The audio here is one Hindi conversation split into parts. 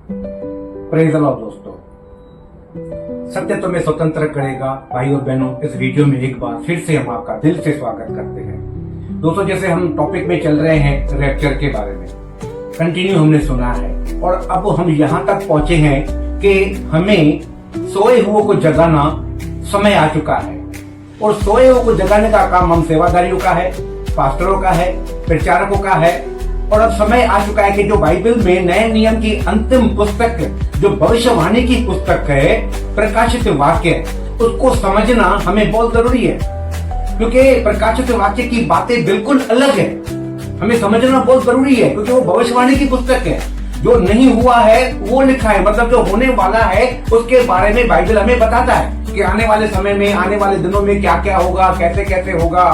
प्रेज़ द लॉर्ड दोस्तों, सत्य तुम्हें स्वतंत्र करेगा। भाई और बहनों, इस वीडियो में एक बार फिर से हम आपका दिल से स्वागत करते हैं। दोस्तों, जैसे हम टॉपिक में चल रहे हैं रैप्चर के बारे में, कंटिन्यू हमने सुना है और अब हम यहाँ तक पहुंचे हैं कि हमें सोए हुओं को जगाना समय आ चुका है। और सोए हुओं को जगाने का काम हम सेवादारियों का है, पास्टरों का है, प्रचारकों का है। और अब समय आ चुका है कि जो बाइबल में नए नियम की अंतिम पुस्तक, जो भविष्यवाणी की पुस्तक है, प्रकाशित वाक्य, उसको समझना हमें बहुत जरूरी है। क्योंकि प्रकाशित वाक्य की बातें बिल्कुल अलग है, हमें समझना बहुत जरूरी है। क्योंकि वो भविष्यवाणी की पुस्तक है, जो नहीं हुआ है वो लिखा है, मतलब जो होने वाला है उसके बारे में बाइबल हमें बताता है कि आने वाले समय में, आने वाले दिनों में क्या क्या होगा, कैसे कैसे होगा।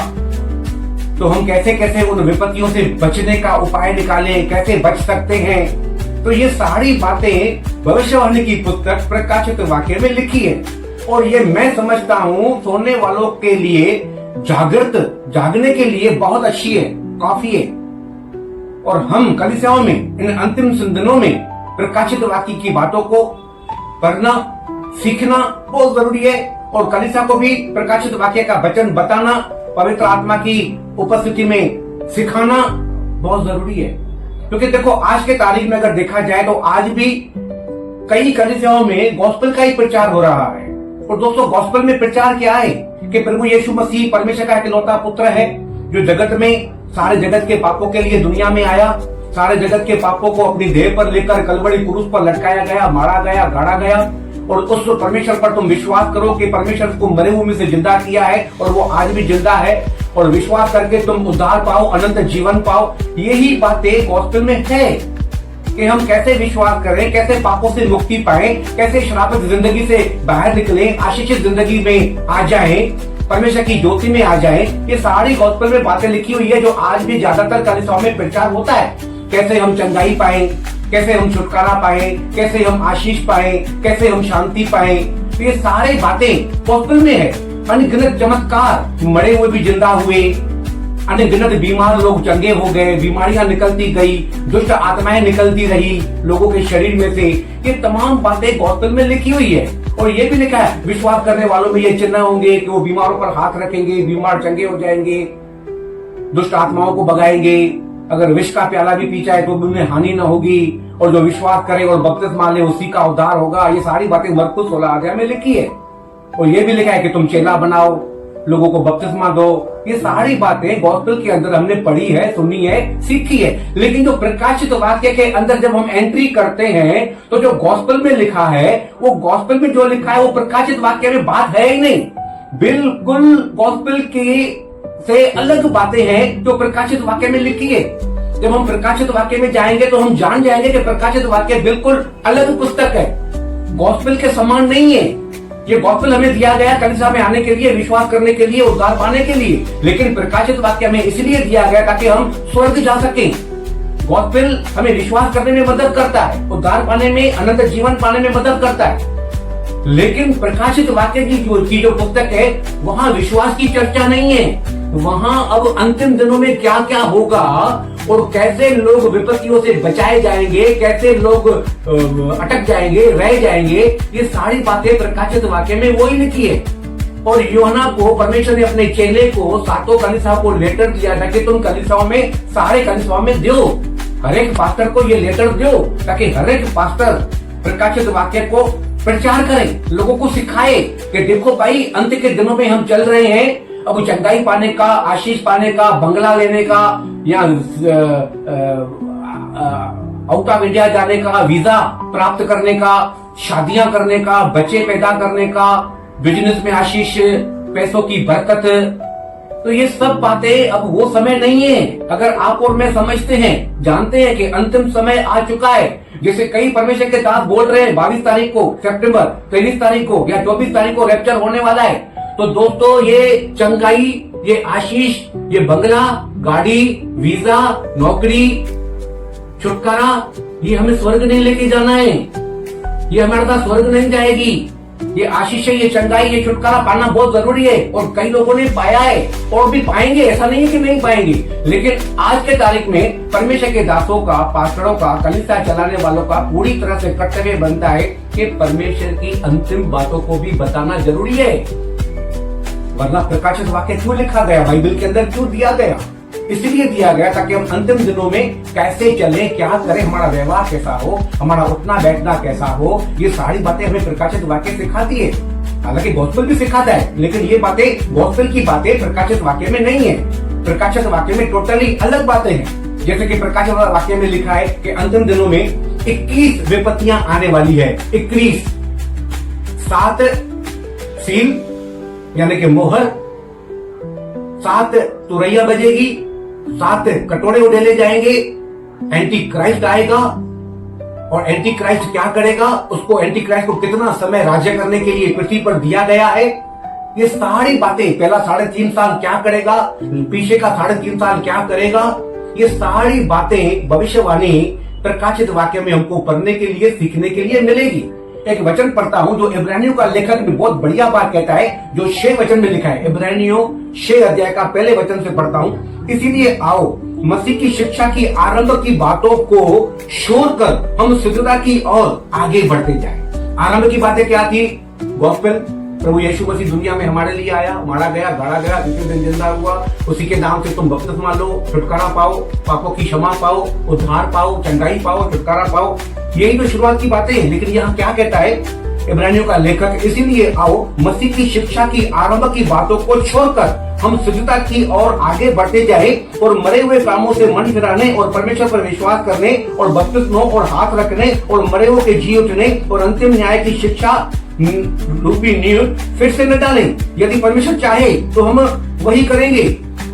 तो हम कैसे कैसे उन विपत्तियों से बचने का उपाय निकालें, कैसे बच सकते हैं। तो ये सारी बातें भविष्यवाणी की पुस्तक प्रकाशित वाक्य में लिखी है। और ये मैं समझता हूँ सोने वालों के लिए, जागने के लिए बहुत अच्छी है, काफी है। और हम कलीसियाओं में इन अंतिम दिनों में प्रकाशित वाक्य की बातों को पढ़ना, सीखना बहुत जरूरी है। और कलीसिया को भी प्रकाशित वाक्य का वचन बताना, पवित्र आत्मा की उपस्थिति में सिखाना बहुत जरूरी है। क्योंकि देखो, आज के तारीख में अगर देखा जाए तो आज भी कई कलीसियाओं में गॉस्पेल का ही प्रचार हो रहा है। और दोस्तों, गॉस्पेल में प्रचार क्या है कि प्रभु यीशु मसीह परमेश्वर का इकलौता पुत्र है, जो जगत में सारे जगत के पापों के लिए दुनिया में आया, सारे जगत के पापों को अपनी देह पर लेकर कलवरी क्रूस पर लटकाया गया, मारा गया, गाड़ा गया। और उस परमेश्वर पर तुम विश्वास करो कि परमेश्वर को मरे हुए में से जिंदा किया है और वो आज भी जिंदा है। और विश्वास करके तुम उद्धार पाओ, अनंत जीवन पाओ। यही बातें गॉस्पेल में है कि हम कैसे विश्वास करें, कैसे पापों से मुक्ति पाएं, कैसे श्रापित जिंदगी से बाहर निकलें, आशीषित जिंदगी में आ जाएं, परमेश्वर की ज्योति में आ जाएं। ये सारी गॉस्पेल में बातें लिखी हुई है, जो आज भी ज्यादातर कलीसियाओं में प्रचार होता है। कैसे हम चंगाई पाएं, कैसे हम छुटकारा पाएं, कैसे हम आशीष पाएं, कैसे हम शांति पाएं। तो ये सारी बातें गॉस्पेल में है। अनगिनत चमत्कार, मरे हुए भी जिंदा हुए, अनगिनत बीमार लोग चंगे हो गए, बीमारियां निकलती गई, दुष्ट आत्माएं निकलती रही लोगों के शरीर में से। ये तमाम बातें गॉस्पेल में लिखी हुई है। और ये भी लिखा है, विश्वास करने वालों में ये चिन्ह होंगे कि वो बीमारों पर हाथ रखेंगे, बीमार चंगे हो जाएंगे, दुष्ट आत्माओं को भगाएंगे। अगर विष का प्याला भी पी जाए तो भी उन्हें हानि न होगी। और जो विश्वास करे और बपतिस्मा ले उसी का उद्धार होगा। ये सारी बातें मरकुस 16 अध्याय में लिखी है। और ये भी लिखा है कि तुम चेला बनाओ, लोगों को बपतिस्मा दो। ये सारी बातें गॉस्पेल के अंदर हमने पढ़ी है, सुनी है, सीखी है। लेकिन जो प्रकाशित वाक्य के अंदर जब हम एंट्री करते हैं तो जो गॉस्पेल में लिखा है, वो गॉस्पेल में जो लिखा है वो प्रकाशित वाक्य में बात है ही नहीं। बिल्कुल गॉस्पेल की से अलग बातें हैं जो प्रकाशित वाक्य में लिखी है। जब हम प्रकाशित वाक्य में जाएंगे तो हम जान जाएंगे कि प्रकाशित वाक्य बिल्कुल अलग पुस्तक है, गॉस्पेल के समान नहीं है। ये गॉस्पेल हमें दिया गया कलीसिया में आने के लिए, विश्वास करने के लिए, उद्धार पाने के लिए। लेकिन प्रकाशित वाक्य हमें इसलिए दिया गया ताकि हम स्वर्ग जा सकें। गॉस्पेल हमें विश्वास करने में मदद करता है, उद्धार पाने में, अनंत जीवन पाने में मदद करता है। लेकिन प्रकाशित वाक्य की जो पुस्तक है, वहां विश्वास की चर्चा नहीं है। वहां अब अंतिम दिनों में क्या क्या होगा और कैसे लोग विपत्तियों से बचाए जाएंगे, कैसे लोग अटक जाएंगे, रह जाएंगे, ये सारी बातें प्रकाशित वाक्य में वही लिखी है। और यूहन्ना को परमेश्वर ने अपने चेले को, 7 कलीसियाओं को लेटर दिया था कि तुम कलीसियाओं में, सारे कलीसियाओं में दो, हर एक पास्टर को ये लेटर दो, ताकि हर एक पास्टर प्रकाशित वाक्य को प्रचार करें, लोगों को सिखाए कि देखो भाई, अंत के दिनों में हम चल रहे हैं। अब चंगाई पाने का, आशीष पाने का, बंगला लेने का, या आउट ऑफ इंडिया जाने का, वीजा प्राप्त करने का, शादियां करने का, बच्चे पैदा करने का, बिजनेस में आशीष, पैसों की बरकत। तो ये सब बातें अब वो समय नहीं है। अगर आप और मैं समझते हैं, जानते हैं कि अंतिम समय आ चुका है, जैसे कई परमेश्वर के दास बोल रहे हैं 22 तारीख को सितंबर, 23 तारीख को या 24 तारीख को रैप्चर होने वाला है। तो दोस्तों, ये चंगाई, ये आशीष, ये बंगला, गाड़ी, वीजा, नौकरी, छुटकारा, ये हमें स्वर्ग नहीं लेके जाना है। ये हमारे साथ स्वर्ग नहीं जाएगी। ये आशीष है, ये चंगाई, ये छुटकारा पाना बहुत जरूरी है और कई लोगों ने पाया है और भी पाएंगे, ऐसा नहीं है कि नहीं पाएंगे। लेकिन आज के तारीख में परमेश्वर के दासों का, पास्टरों का, कलीसिया चलाने वालों का पूरी तरह से कर्तव्य बनता है कि परमेश्वर की अंतिम बातों को भी बताना जरूरी है। वरना प्रकाशित वाक्य क्यों लिखा गया, बाइबल के अंदर क्यों दिया गया? इसलिए दिया गया ताकि हम अंतिम दिनों में कैसे चले, क्या करें, हमारा व्यवहार कैसा हो, हमारा उठना बैठना कैसा हो, ये सारी बातें हमें प्रकाशित वाक्य सिखाती है। हालांकि गॉस्पेल भी सिखाता है, लेकिन ये बातें, गॉस्पेल की बातें प्रकाशित वाक्य में नहीं है। प्रकाशित वाक्य में टोटली अलग बातें हैं। जैसे कि प्रकाशित वाक्य में लिखा है कि अंतिम दिनों में 21 विपत्तियां आने वाली है। 21 7 सील यानी कि मोहर, 7 तुरैया बजेगी, 7 कटोरे उड़ेले जाएंगे, एंटी क्राइस्ट आएगा। और एंटी क्राइस्ट क्या करेगा, उसको, एंटी क्राइस्ट को कितना समय राज्य करने के लिए पृथ्वी पर दिया गया है, ये सारी बातें, पहला 3.5 साल क्या करेगा, पीछे का 3.5 साल क्या करेगा, ये सारी बातें, भविष्यवाणी प्रकाशित वाक्य में हमको पढ़ने के लिए, सीखने के लिए मिलेगी। एक वचन पढ़ता हूं जो इब्रानियों का लेखक भी बहुत बढ़िया बात कहता है, जो 6 वचन में लिखा है। इब्रानियों 6 अध्याय का पहले वचन से पढ़ता हूं। इसीलिए आओ मसीह की शिक्षा की आरंभ की बातों को छोड़कर हम शुद्धता की ओर आगे बढ़ते जाएं। आरंभ की बातें क्या थी? गॉस्पेल, प्रभु यीशु मसीह दुनिया में हमारे लिए आया, मारा गया, गाड़ा गया, तीसरे दिन जिंदा हुआ, उसी के नाम से तुम बपतिस्मा लो, छुटकारा पाओ, पापों की क्षमा पाओ, उद्धार पाओ, चंगाई पाओ, छुटकारा पाओ। यही तो शुरुआत की बातें हैं। लेकिन यहाँ क्या कहता है इब्रानियों का लेखक? इसीलिए आओ मसीह की शिक्षा की आरंभ की बातों को छोड़कर हम शुद्धता की ओर आगे बढ़ते जाए और मरे हुए कामों से मन फिराने और परमेश्वर पर विश्वास करने और बपतिस्मों और हाथ रखने और मरे हुए के जी उठने और अंतिम न्याय की शिक्षा रूपी नींव फिर से न डालें। यदि परमेश्वर चाहे तो हम वही करेंगे।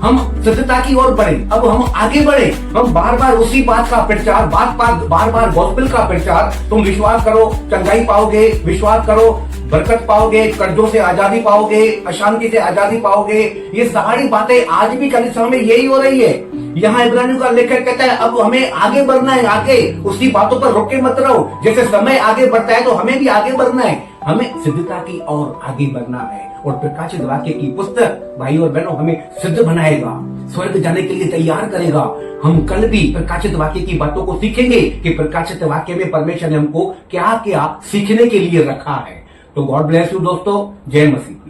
हम शुद्धता की ओर बढ़े, अब हम आगे बढ़े। हम बार बार उसी बात का प्रचार, बार बार गॉस्पेल का प्रचार, तुम विश्वास करो चंगाई पाओगे, विश्वास करो बरकत पाओगे, कर्जों से आजादी पाओगे, अशांति से आजादी पाओगे, ये सारी बातें आज भी कलीसिया में यही हो रही है। यहाँ इब्रानियों का लेखक कहता है अब हमें आगे बढ़ना है, आगे उसी बातों पर रोके मत रहो। जैसे समय आगे बढ़ता है तो हमें भी आगे बढ़ना है, हमें सिद्धता की ओर आगे बढ़ना है। और प्रकाशित वाक्य की पुस्तक भाई और बहनों हमें सिद्ध बनाएगा, स्वर्ग जाने के लिए तैयार करेगा। हम कल भी प्रकाशित वाक्य की बातों को सीखेंगे कि प्रकाशित वाक्य में परमेश्वर ने हमको क्या क्या सीखने के लिए रखा है। तो गॉड ब्लेस यू दोस्तों, जय मसीह।